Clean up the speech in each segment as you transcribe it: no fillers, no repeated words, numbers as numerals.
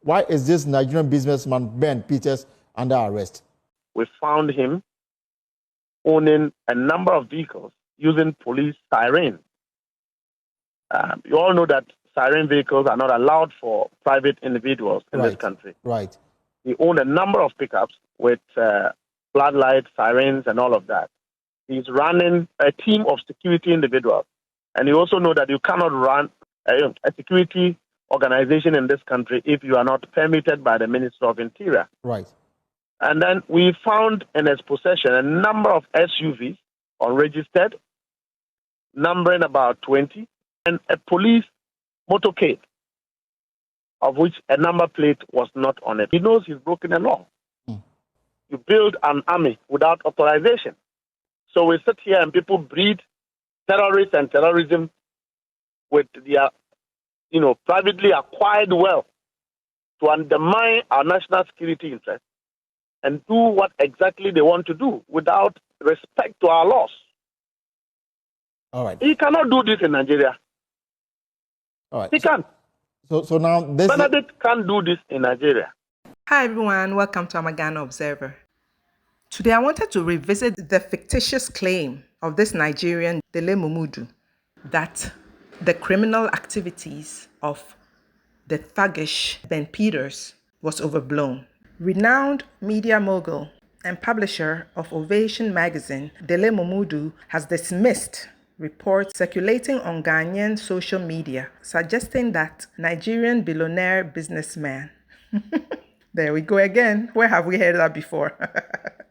Why is this Nigerian businessman, Ben Peters, under arrest? We found him owning a number of vehicles using police sirens. You all know that siren vehicles are not allowed for private individuals in this country. Right. He owned a number of pickups with floodlights, sirens, and all of that. He's running a team of security individuals. And you also know that you cannot run a security organization in this country if you are not permitted by the Minister of Interior. Right. And then we found in his possession a number of SUVs unregistered, numbering about 20, and a police motorcade, of which a number plate was not on it. He knows he's broken the law. You build an army without authorization. So we sit here and people breed terrorists and terrorism with their, privately acquired wealth to undermine our national security interests and do what exactly they want to do without respect to our laws. All right. He cannot do this in Nigeria. All right. He can't. So now this... Benedict can't do this in Nigeria. Hi everyone, welcome to Ghana Observer. Today I wanted to revisit the fictitious claim of this Nigerian DELE MOMODU that the criminal activities of the thuggish Ben Peters was overblown. Renowned media mogul and publisher of Ovation magazine, DELE MOMODU has dismissed reports circulating on Ghanaian social media suggesting that Nigerian billionaire businessman there we go again. Where have we heard that before?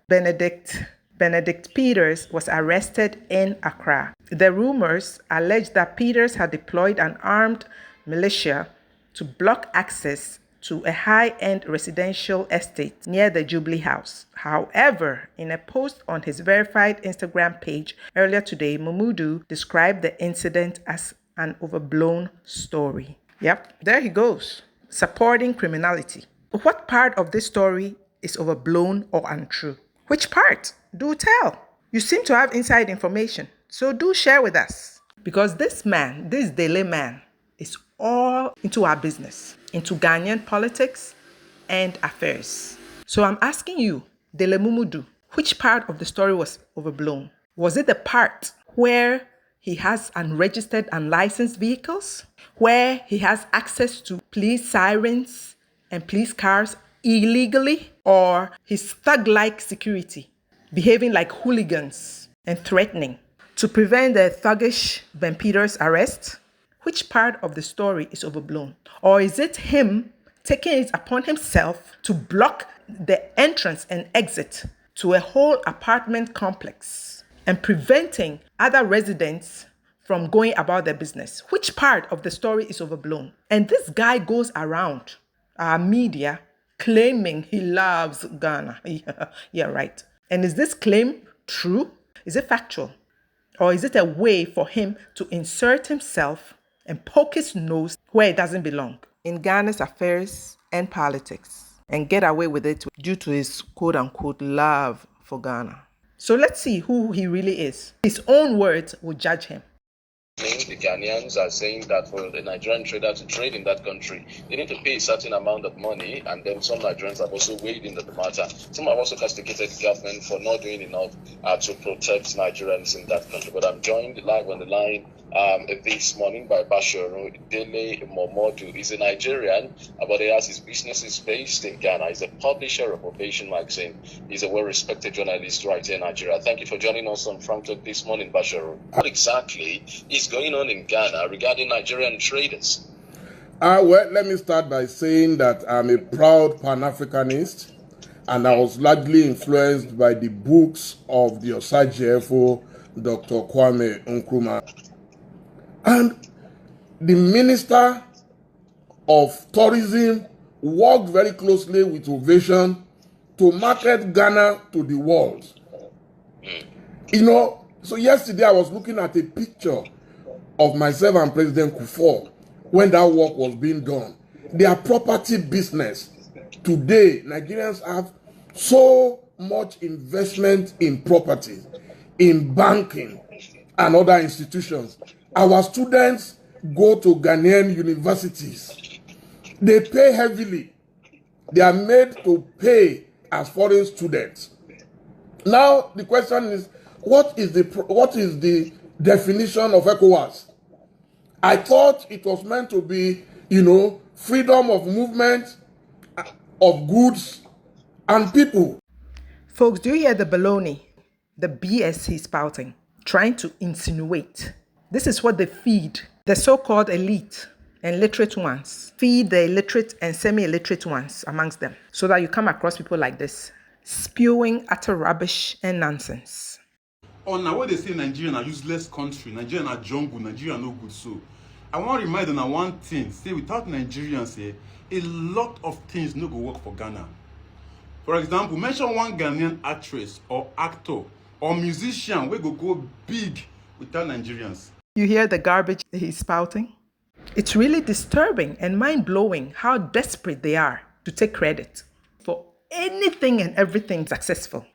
Benedict Peters was arrested in Accra. The rumors allege that Peters had deployed an armed militia to block access to a high-end residential estate near the Jubilee House. However, in a post on his verified Instagram page earlier today, MOMODU described the incident as an overblown story. Yep, there he goes, supporting criminality. What part of this story is overblown or untrue? Which part? Do tell. You seem to have inside information, so do share with us. Because this man, this DELE man, is all into our business, into Ghanaian politics and affairs. So I'm asking you, DELE MOMODU, which part of the story was overblown? Was it the part where he has unregistered, unlicensed vehicles? Where he has access to police sirens and police cars illegally? Or his thug-like security, behaving like hooligans and threatening to prevent the thuggish Ben Peters arrest? Which part of the story is overblown? Or is it him taking it upon himself to block the entrance and exit to a whole apartment complex and preventing other residents from going about their business? Which part of the story is overblown? And this guy goes around our media claiming he loves Ghana. Yeah, right. And is this claim true? Is it factual? Or is it a way for him to insert himself and poke his nose where it doesn't belong? In Ghana's affairs and politics, and get away with it due to his quote-unquote love for Ghana. So let's see who he really is. His own words will judge him. The Ghanaians are saying that for the Nigerian trader to trade in that country, they need to pay a certain amount of money, and then some Nigerians have also weighed in the matter. Some have also castigated the government for not doing enough to protect Nigerians in that country. But I'm joined live on the line this morning by Basharu DELE MOMODU. He's a Nigerian, but he has his businesses based in Ghana. He's a publisher of Ovation magazine. He's a well-respected journalist right here in Nigeria. Thank you for joining us on Front Talk this morning, Basharu. What exactly is going on in Ghana regarding Nigerian traders? Well, let me start by saying that I'm a proud Pan-Africanist, and I was largely influenced by the books of the Osagefo, Dr. Kwame Nkrumah. And the Minister of Tourism worked very closely with Ovation to market Ghana to the world. So yesterday I was looking at a picture of myself and President Kufuor when that work was being done. Their property business. Today, Nigerians have so much investment in property, in banking, and other institutions. Our students go to Ghanaian universities. They pay heavily They are made to pay as foreign students. Now the question is, what is the definition of ECOWAS? I thought it was meant to be, freedom of movement of goods and people. Folks, do you hear the baloney, the BS he's spouting, trying to insinuate? This is what they feed the so-called elite and literate ones. Feed the illiterate and semi-illiterate ones amongst them, so that you come across people like this, spewing utter rubbish and nonsense. On now, what they say Nigeria a useless country, Nigeria a jungle, Nigeria no good. So I want to remind them of one thing. Say without Nigerians, a lot of things no go work for Ghana. For example, mention one Ghanaian actress or actor or musician we go big without Nigerians. You hear the garbage he's spouting? It's really disturbing and mind-blowing how desperate they are to take credit for anything and everything successful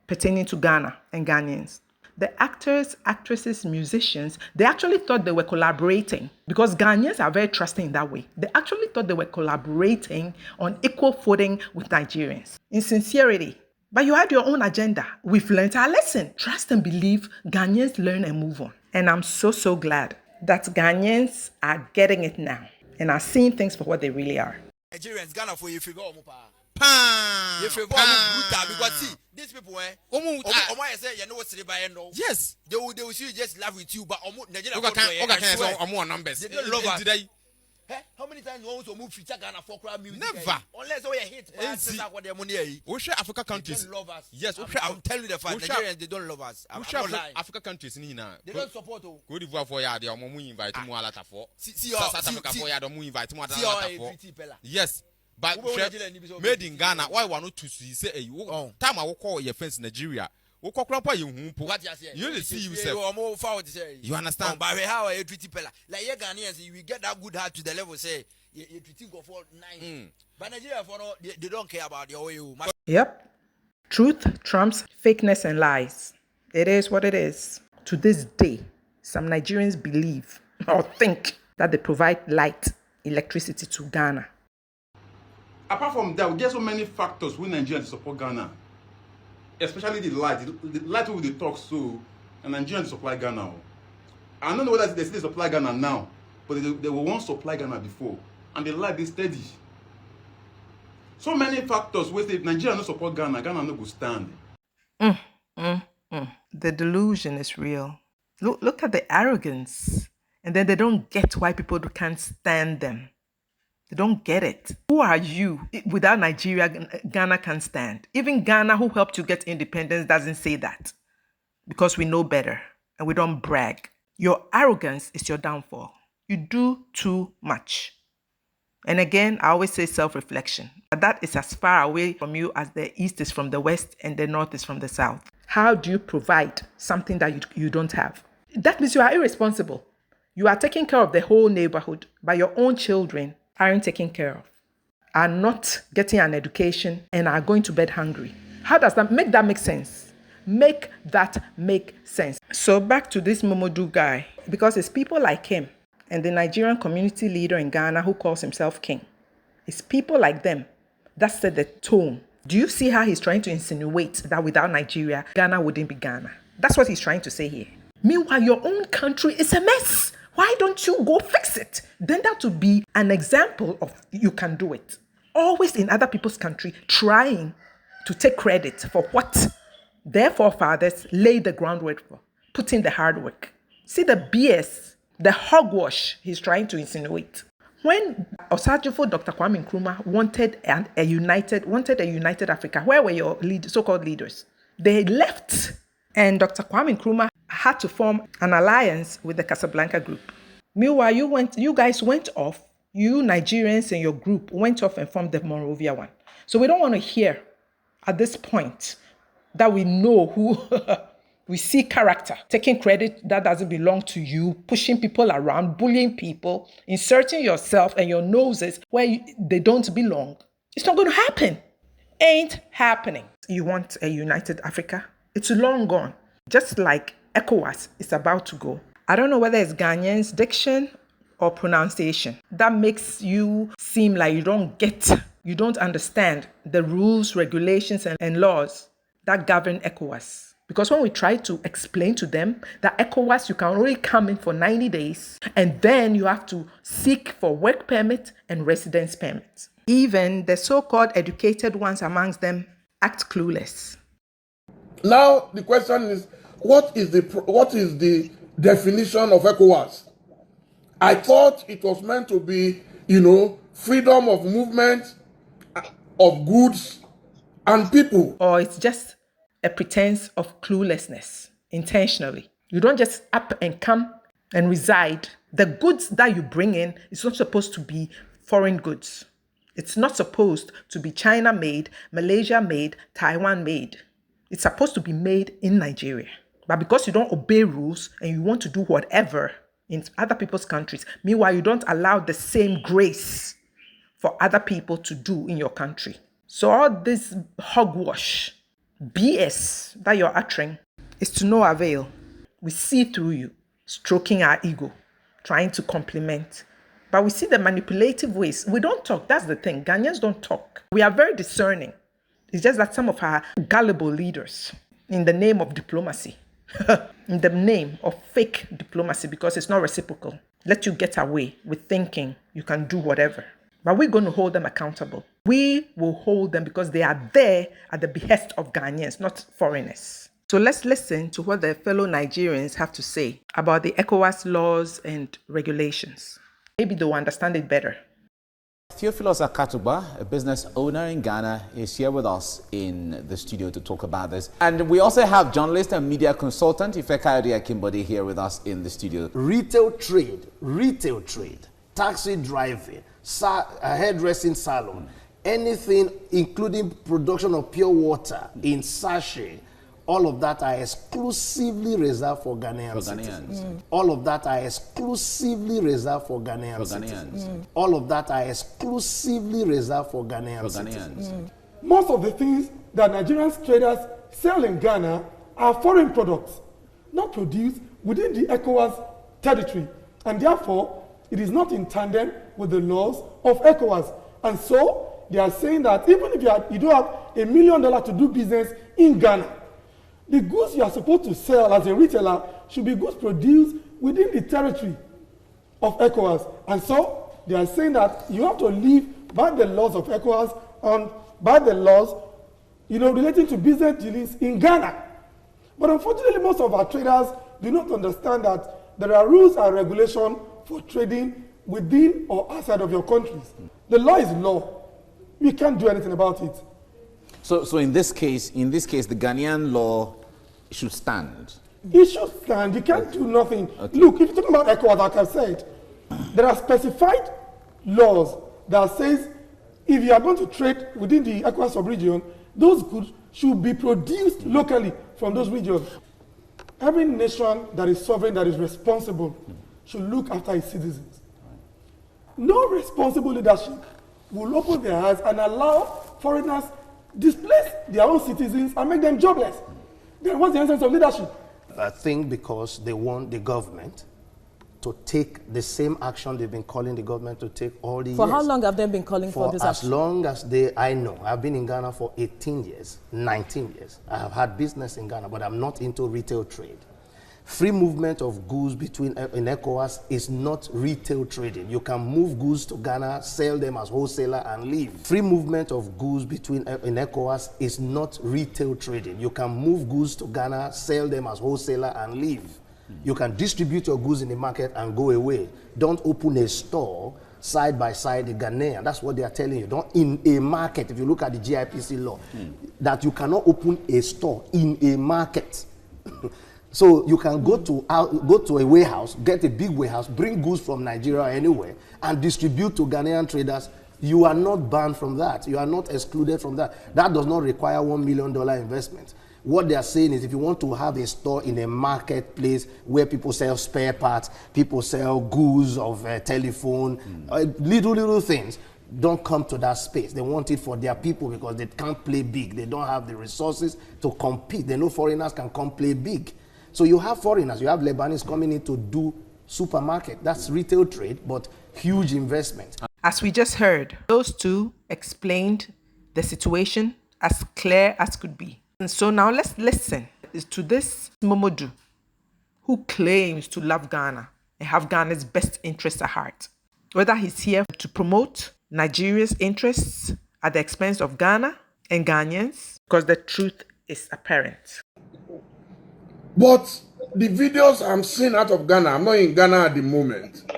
pertaining to Ghana and Ghanaians. The actors, actresses, musicians, they actually thought they were collaborating because Ghanaians are very trusting in that way. They actually thought they were collaborating on equal footing with Nigerians in sincerity. But you had your own agenda. We've learned our lesson. Trust and believe. Ghanaians learn and move on. And I'm so glad that Ghanaians are getting it now and are seeing things for what they really are. Nigerians, Ghana for you figure pan. You figure because see these people say you know what's the buy no. Yes, they will see just laugh with you, but Nigeria numbers. They don't love us. How many times you want to move future Ghana for crowd music? Never. Unless we hit. That's what their money. We share Africa countries. They don't love us. Yes, I'm telling you the fact. Nigerians, they don't love us. I'm not lying. Africa countries in here. They don't support you. Cote d'Ivoire for ya, they are more invite more alata for. South Africa for ya, they more invite more alata for. Yes. But made in Ghana, why want to say time I will call your friends Nigeria. You see yourself. You understand? But how are you treating Pella? Like your Ghanaians, you get that good heart to the level say you treating go for nice. But Nigeria for no, they don't care about your way. Yep. Truth trumps fakeness and lies. It is what it is. To this day, some Nigerians believe or think that they provide light, electricity to Ghana. Apart from that, we get so many factors when Nigerians support Ghana. Especially the light. The light with the talk so, and Nigerians supply Ghana. I don't know whether they still supply Ghana now, but they were once supply Ghana before, and the light is steady. So many factors where if Nigeria no support Ghana, Ghana no go stand. The delusion is real. Look at the arrogance, and then they don't get why people can't stand them. They don't get it. Who are you? Without Nigeria, Ghana can stand. Even Ghana, who helped you get independence, doesn't say that. Because we know better and we don't brag. Your arrogance is your downfall. You do too much. And again, I always say self-reflection. But that is as far away from you as the East is from the West and the North is from the South. How do you provide something that you don't have? That means you are irresponsible. You are taking care of the whole neighborhood, but your own children aren't taken care of, are not getting an education, and are going to bed hungry. How does that make sense? Make that make sense. So back to this MOMODU guy, because it's people like him and the Nigerian community leader in Ghana who calls himself king. It's people like them that set the tone. Do you see how he's trying to insinuate that without Nigeria, Ghana wouldn't be Ghana? That's what he's trying to say here. Meanwhile, your own country is a mess. Why don't you go fix it? Then that would be an example of you can do it. Always in other people's country, trying to take credit for what their forefathers laid the groundwork for, put in the hard work. See the BS, the hogwash he's trying to insinuate. When Osajifo Dr. Kwame Nkrumah wanted a united Africa, where were your so-called leaders? They left, and Dr. Kwame Nkrumah had to form an alliance with the Casablanca group. Meanwhile, you guys went off, you Nigerians and your group went off and formed the Monrovia one. So we don't want to hear at this point that we know who, we see character, taking credit that doesn't belong to you, pushing people around, bullying people, inserting yourself and your noses where they don't belong. It's not going to happen. Ain't happening. You want a united Africa? It's long gone. Just like ECOWAS is about to go. I don't know whether it's Ghanaian's diction or pronunciation that makes you seem like you don't get you don't understand the rules, regulations, and laws that govern ECOWAS. Because when we try to explain to them that ECOWAS, you can only come in for 90 days, and then you have to seek for work permit and residence permit. Even the so-called educated ones amongst them act clueless. Now the question is, what is the definition of ECOWAS? I thought it was meant to be, freedom of movement of goods and people. Or it's just a pretense of cluelessness intentionally. You don't just up and come and reside. The goods that you bring in is not supposed to be foreign goods. It's not supposed to be China made, Malaysia made, Taiwan made. It's supposed to be made in Nigeria. But because you don't obey rules and you want to do whatever in other people's countries, meanwhile, you don't allow the same grace for other people to do in your country. So all this hogwash, BS that you're uttering is to no avail. We see through you, stroking our ego, trying to compliment. But we see the manipulative ways. We don't talk. That's the thing. Ghanaians don't talk. We are very discerning. It's just that some of our gullible leaders, in the name of diplomacy, in the name of fake diplomacy, because it's not reciprocal, let you get away with thinking you can do whatever. But we're going to hold them accountable. We will hold them because they are there at the behest of Ghanaians, not foreigners. So let's listen to what their fellow Nigerians have to say about the ECOWAS laws and regulations. Maybe they'll understand it better. Theophilus Akatuba, a business owner in Ghana, is here with us in the studio to talk about this. And we also have journalist and media consultant Ifekayode Akimbode here with us in the studio. Retail trade, taxi driving, a hairdressing salon, anything including production of pure water in sachet, all of that are exclusively reserved for Ghanaian citizens. All of that are exclusively reserved for Ghanaian citizens. All of that are exclusively reserved for Ghanaian citizens. Most of the things that Nigerian traders sell in Ghana are foreign products, not produced within the ECOWAS territory, and therefore it is not in tandem with the laws of ECOWAS. And so they are saying that even if you don't have $1 million to do business in Ghana, the goods you are supposed to sell as a retailer should be goods produced within the territory of ECOWAS. And so they are saying that you have to live by the laws of ECOWAS and by the laws, relating to business dealings in Ghana. But unfortunately, most of our traders do not understand that there are rules and regulations for trading within or outside of your countries. The law is law. We can't do anything about it. So in this case, the Ghanaian law should stand. It should stand. You can't do nothing. Okay. Look, if you're talking about ECOWAS, like I said, there are specified laws that says if you are going to trade within the ECOWAS sub-region, those goods should be produced locally from those regions. Every nation that is sovereign, that is responsible, should look after its citizens. No responsible leadership will open their eyes and allow foreigners displace their own citizens and make them jobless. Then what's the essence of leadership? I think because they want the government to take the same action they've been calling the government to take all the years. For how long have they been calling for this action? As long as I know. I've been in Ghana for 18 years, 19 years. I have had business in Ghana, but I'm not into retail trade. Free movement of goods in ECOWAS is not retail trading. You can move goods to Ghana, sell them as wholesaler and leave. Free movement of goods in ECOWAS is not retail trading. You can move goods to Ghana, sell them as wholesaler and leave. You can distribute your goods in the market and go away. Don't open a store side by side the Ghanaian. That's what they are telling you. Don't in a market. If you look at the GIPC law, that you cannot open a store in a market. So you can go to a warehouse, get a big warehouse, bring goods from Nigeria or anywhere, and distribute to Ghanaian traders. You are not banned from that. You are not excluded from that. That does not require $1 million investment. What they are saying is if you want to have a store in a marketplace where people sell spare parts, people sell goods of telephone, little things, don't come to that space. They want it for their people because they can't play big. They don't have the resources to compete. They know foreigners can come play big. So you have foreigners, you have Lebanese coming in to do supermarket. That's retail trade, but huge investment. As we just heard, those two explained the situation as clear as could be. And so now let's listen to this MOMODU who claims to love Ghana and have Ghana's best interests at heart. Whether he's here to promote Nigeria's interests at the expense of Ghana and Ghanaians, because the truth is apparent. But the videos I'm seeing out of Ghana, I'm not in Ghana at the moment,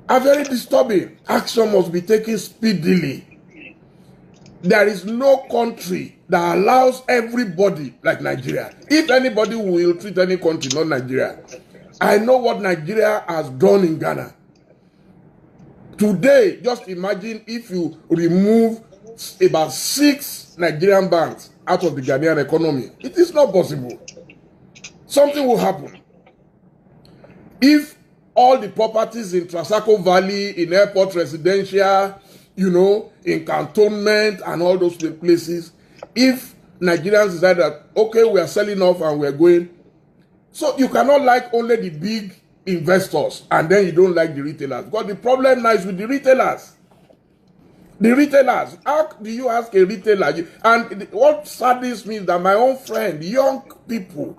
are very disturbing. Action must be taken speedily. There is no country that allows everybody like Nigeria. If anybody will treat any country, not Nigeria. I know what Nigeria has done in Ghana. Today, just imagine if you remove about 6 Nigerian banks out of the Ghanaian economy. It is not possible. Something will happen. If all the properties in Trasaco Valley, in airport residential, in cantonment and all those places, if Nigerians decide that, okay, we are selling off and we are going, so you cannot like only the big investors and then you don't like the retailers. Because the problem now is with the retailers. The retailers, how do you ask a retailer? What saddens me is that my own friend, young people,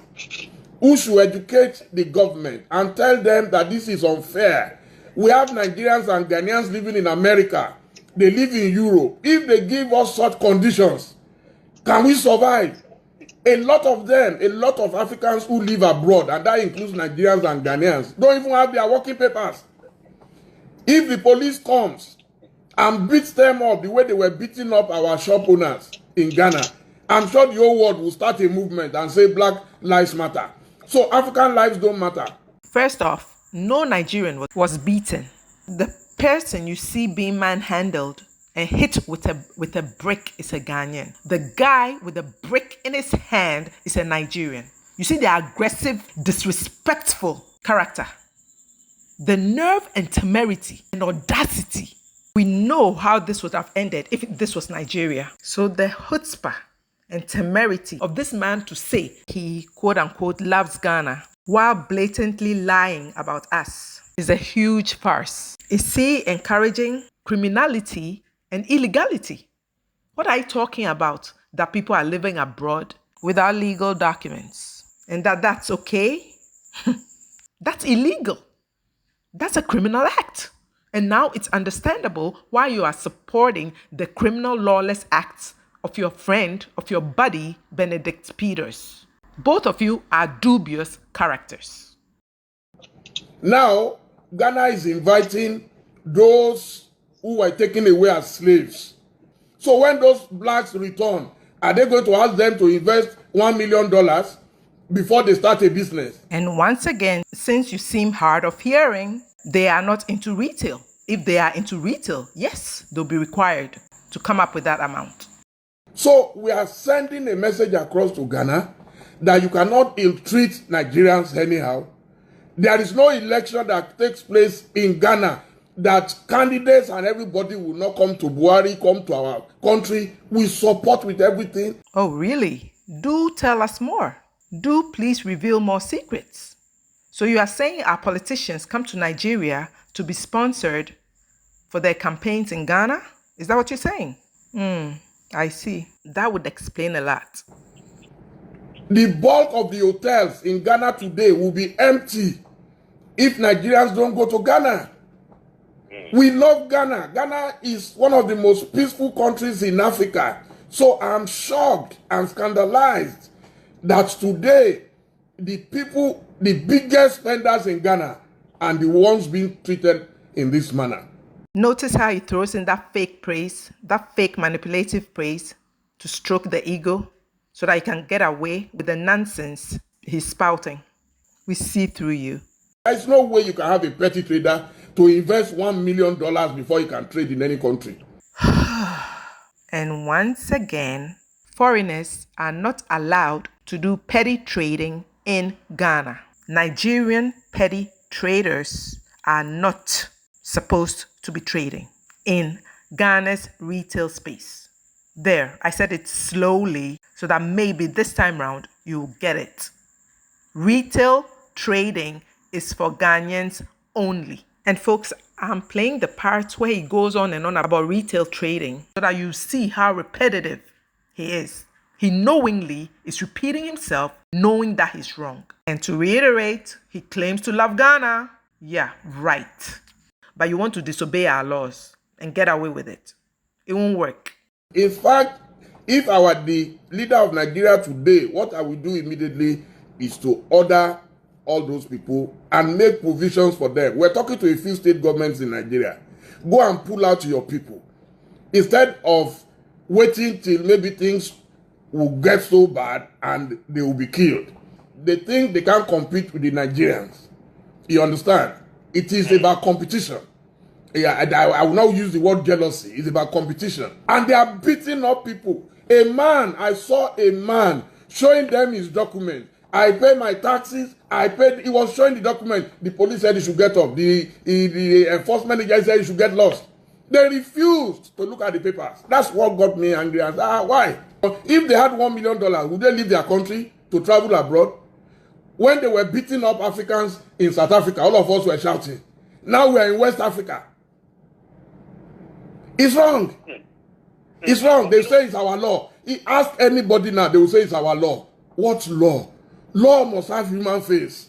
who should educate the government and tell them that this is unfair. We have Nigerians and Ghanaians living in America. They live in Europe. If they give us such conditions, can we survive? A lot of them, a lot of Africans who live abroad, and that includes Nigerians and Ghanaians, don't even have their working papers. If the police comes and beats them up the way they were beating up our shop owners in Ghana, I'm sure the whole world will start a movement and say Black Lives Matter. So African lives don't matter. First off, no Nigerian was beaten. The person you see being manhandled and hit with a brick is a Ghanaian. The guy with the brick in his hand is a Nigerian. You see the aggressive, disrespectful character. The nerve and temerity and audacity. We know how this would have ended if this was Nigeria. So the chutzpah and temerity of this man to say he, quote unquote, loves Ghana while blatantly lying about us is a huge farce. Is he encouraging criminality and illegality? What are you talking about? That people are living abroad without legal documents and that's okay? That's illegal. That's a criminal act. And now it's understandable why you are supporting the criminal lawless acts of your friend, of your buddy, Benedict Peters. Both of you are dubious characters. Now, Ghana is inviting those who were taken away as slaves. So when those blacks return, are they going to ask them to invest $1 million before they start a business? And once again, since you seem hard of hearing, they are not into retail. If they are into retail, yes, they'll be required to come up with that amount. So we are sending a message across to Ghana that you cannot ill-treat Nigerians anyhow. There is no election that takes place in Ghana that candidates and everybody will not come to Buhari, come to our country. We support with everything. Oh, really? Do tell us more. Do please reveal more secrets. So you are saying our politicians come to Nigeria to be sponsored for their campaigns in Ghana? Is that what you're saying? I see. That would explain a lot. The bulk of the hotels in Ghana today will be empty if Nigerians don't go to Ghana. We love Ghana. Ghana is one of the most peaceful countries in Africa. So I'm shocked and scandalized that today the people, the biggest spenders in Ghana, are the ones being treated in this manner. Notice how he throws in that fake praise, that fake manipulative praise to stroke the ego so that he can get away with the nonsense he's spouting. We see through you. There's no way you can have a petty trader to invest $1 million before you can trade in any country. And once again, foreigners are not allowed to do petty trading in Ghana. Nigerian petty traders are not supposed to be trading in Ghana's retail space. There, I said it slowly so that maybe this time round you'll get it. Retail trading is for Ghanaians only. And folks, I'm playing the part where he goes on and on about retail trading so that you see how repetitive he is. He knowingly is repeating himself, knowing that he's wrong. And to reiterate, he claims to love Ghana. Yeah, right. But you want to disobey our laws and get away with it. It won't work. In fact, if I were the leader of Nigeria today, what I will do immediately is to order all those people and make provisions for them. We're talking to a few state governments in Nigeria. Go and pull out your people. Instead of waiting till maybe things will get so bad and they will be killed. They think they can't compete with the Nigerians. You understand? It is about competition. Yeah, I will not use the word jealousy. It's about competition. And they are beating up people. I saw a man showing them his document. I pay my taxes. He was showing the document. The police said he should get off. The enforcement agent said he should get lost. They refused to look at the papers. That's what got me angry. I said, why? If they had $1 million, would they leave their country to travel abroad? When they were beating up Africans in South Africa, all of us were shouting. Now we are in West Africa. It's wrong. It's wrong. They say it's our law. Ask anybody now, they will say it's our law. What law? Law must have human face.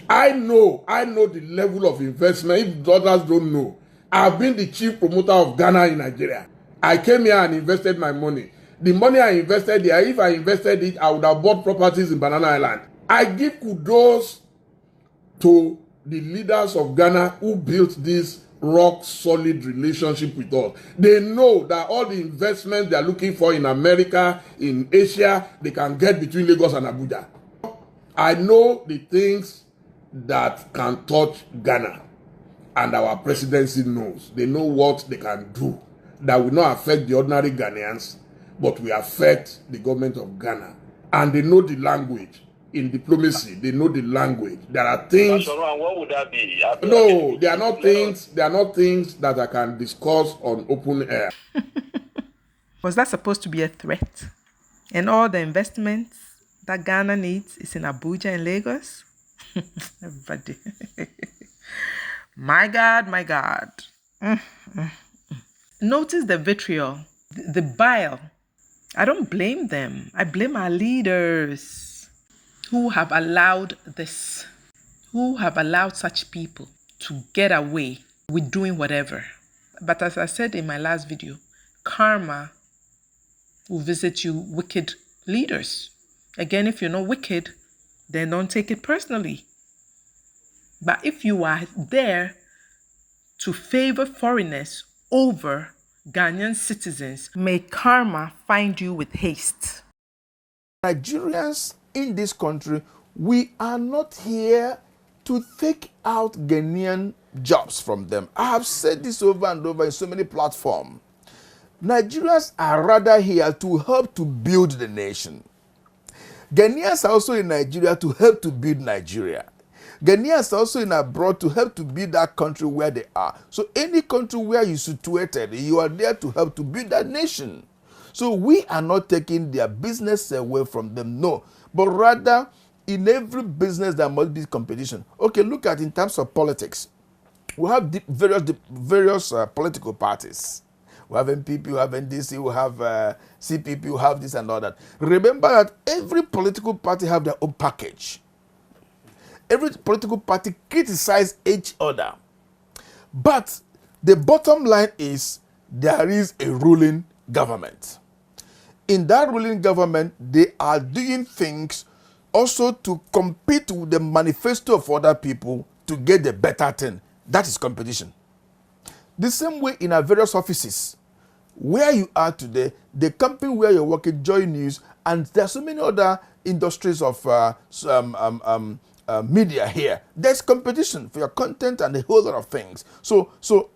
I know the level of investment. If others don't know, I've been the chief promoter of Ghana in Nigeria. I came here and invested my money. The money I invested there, if I invested it, I would have bought properties in Banana Island. I give kudos to the leaders of Ghana who built this rock-solid relationship with us. They know that all the investments they are looking for in America, in Asia, they can get between Lagos and Abuja. I know the things that can touch Ghana, and our presidency knows. They know what they can do that will not affect the ordinary Ghanaians, but will affect the government of Ghana. And they know the language. In diplomacy, they know the language. There are things. What would that be? No, they are not things. They are not things that I can discuss on open air. Was that supposed to be a threat? And all the investments that Ghana needs is in Abuja and Lagos? Everybody. My God, my God. Notice the vitriol, the bile. I don't blame them. I blame our leaders who have allowed this, who have allowed such people to get away with doing whatever. But as I said in my last video, karma will visit you wicked leaders. Again, if you're not wicked, then don't take it personally. But if you are there to favor foreigners over Ghanaian citizens, may karma find you with haste. Nigerians in this country, we are not here to take out Ghanaian jobs from them. I have said this over and over in so many platforms. Nigerians are rather here to help to build the nation. Ghanaians are also in Nigeria to help to build Nigeria. Ghanaians are also in abroad to help to build that country where they are. So any country where you're situated, you are there to help to build that nation. So we are not taking their business away from them, no. But rather, in every business there must be competition. Okay, look at in terms of politics. We have various political parties. We have MPP, we have NDC, we have CPP, we have this and all that. Remember that every political party have their own package. Every political party criticizes each other. But the bottom line is there is a ruling government. In that ruling government, they are doing things also to compete with the manifesto of other people to get the better thing. That is competition. The same way in our various offices, where you are today, the company where you're working, Joy News, and there are so many other industries of media here. There's competition for your content and a whole lot of things. So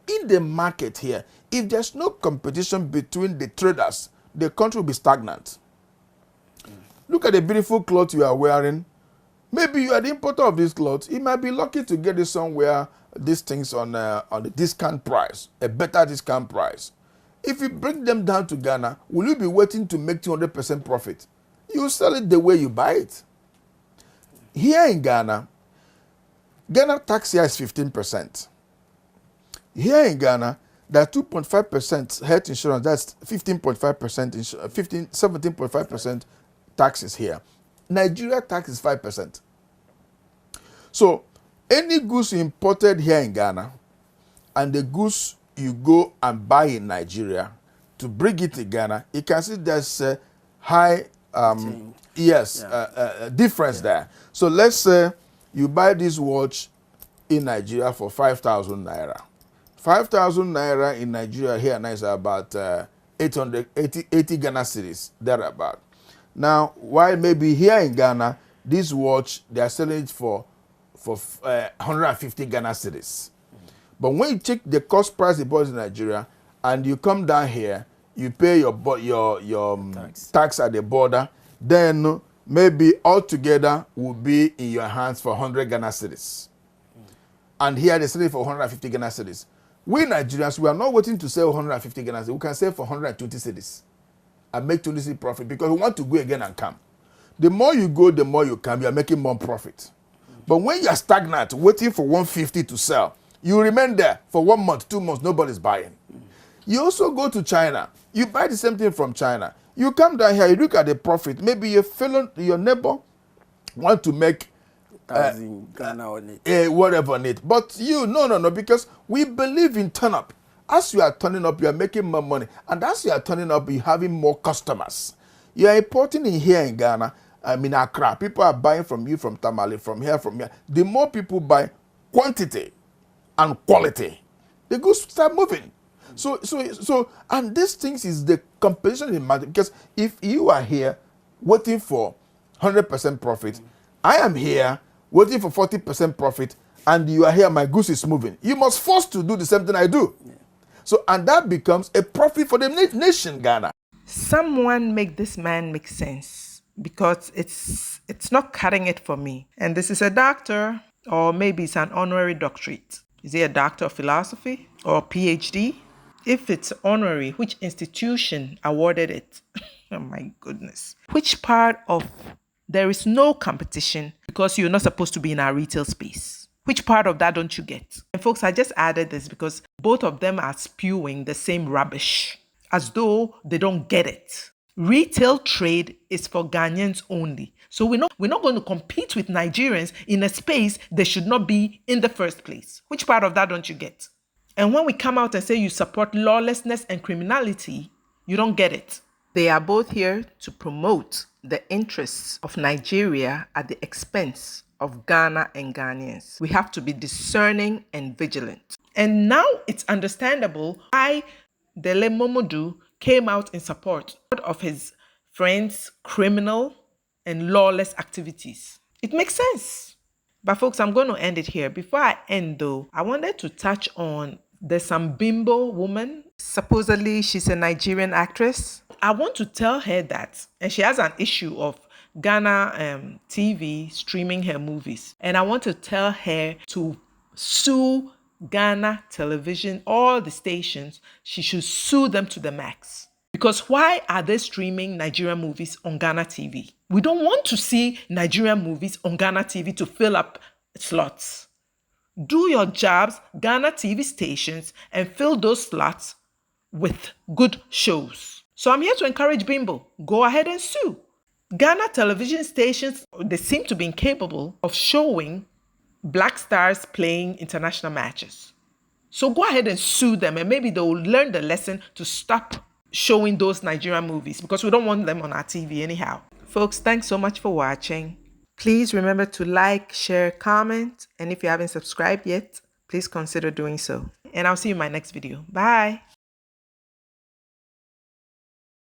in the market here, if there's no competition between the traders, the country will be stagnant. Look at the beautiful clothes you are wearing. Maybe you are the importer of these clothes. You might be lucky to get it somewhere, these things on the discount price, a better discount price. If you bring them down to Ghana, will you be waiting to make 200% profit? You sell it the way you buy it. Here in Ghana, Ghana tax here is 15%. Here in Ghana, there are 2.5% health insurance. That's 15.5%, 17.5% taxes here. Nigeria tax is 5%. So any goods imported here in Ghana and the goods you go and buy in Nigeria to bring it to Ghana, you can see there's a high difference there. So let's say you buy this watch in Nigeria for 5,000 naira. 5,000 naira in Nigeria here now is about 80 Ghana cedis, thereabout. Now, while maybe here in Ghana, this watch, they are selling it for 150 Ghana cedis. But when you check the cost price they bought in Nigeria, and you come down here, you pay your tax at the border, then maybe altogether will be in your hands for 100 Ghana cedis. And here they sell it for 150 Ghana cedis. We Nigerians, we are not waiting to sell 150 Ghana cedis. We can sell for 120 cedis and make 20 cedis profit because we want to go again and come. The more you go, the more you come. You are making more profit. But when you are stagnant, waiting for 150 to sell, you remain there for 1 month, 2 months, nobody's buying. You also go to China. You buy the same thing from China. You come down here, you look at the profit. Maybe your neighbor want to make whatever on it. But you, no, because we believe in turn up. As you are turning up, you are making more money. And as you are turning up, you're having more customers. You are importing in here in Ghana, in Accra. People are buying from you, from Tamale, from here. The more people buy quantity and quality, the goods start moving. So, and these things is the competition in market. Because if you are here waiting for 100% profit, I am here waiting for 40% profit, and you are here, my goose is moving. You must force to do the same thing I do. Yeah. So, and that becomes a profit for the nation, Ghana. Someone make this man make sense, because it's not cutting it for me. And this is a doctor, or maybe it's an honorary doctorate. Is he a doctor of philosophy or PhD? If it's honorary, which institution awarded it? Oh my goodness. Which part of there is no competition because you're not supposed to be in our retail space? Which part of that don't you get? And folks, I just added this because both of them are spewing the same rubbish as though they don't get it. Retail trade is for Ghanaians only. So we're not going to compete with Nigerians in a space they should not be in the first place. Which part of that don't you get? And when we come out and say you support lawlessness and criminality, you don't get it. They are both here to promote the interests of Nigeria at the expense of Ghana and Ghanaians. We have to be discerning and vigilant. And now it's understandable why DELE MOMODU came out in support of his friend's criminal and lawless activities. It makes sense. But folks, I'm going to end it here. Before I end though, I wanted to touch on there's some bimbo woman. Supposedly she's a Nigerian actress. I want to tell her that, and she has an issue of Ghana TV streaming her movies. And I want to tell her to sue Ghana television, all the stations. She should sue them to the max. Because why are they streaming Nigerian movies on Ghana TV? We don't want to see Nigerian movies on Ghana TV to fill up slots. Do your jobs, Ghana TV stations, and fill those slots with good shows. So I'm here to encourage Bimbo. Go ahead and sue. Ghana television stations, they seem to be incapable of showing black stars playing international matches. So go ahead and sue them, and maybe they will learn the lesson to stop showing those Nigerian movies, because we don't want them on our TV anyhow. Folks, thanks so much for watching. Please remember to like, share, comment, and if you haven't subscribed yet, please consider doing so. And I'll see you in my next video. Bye.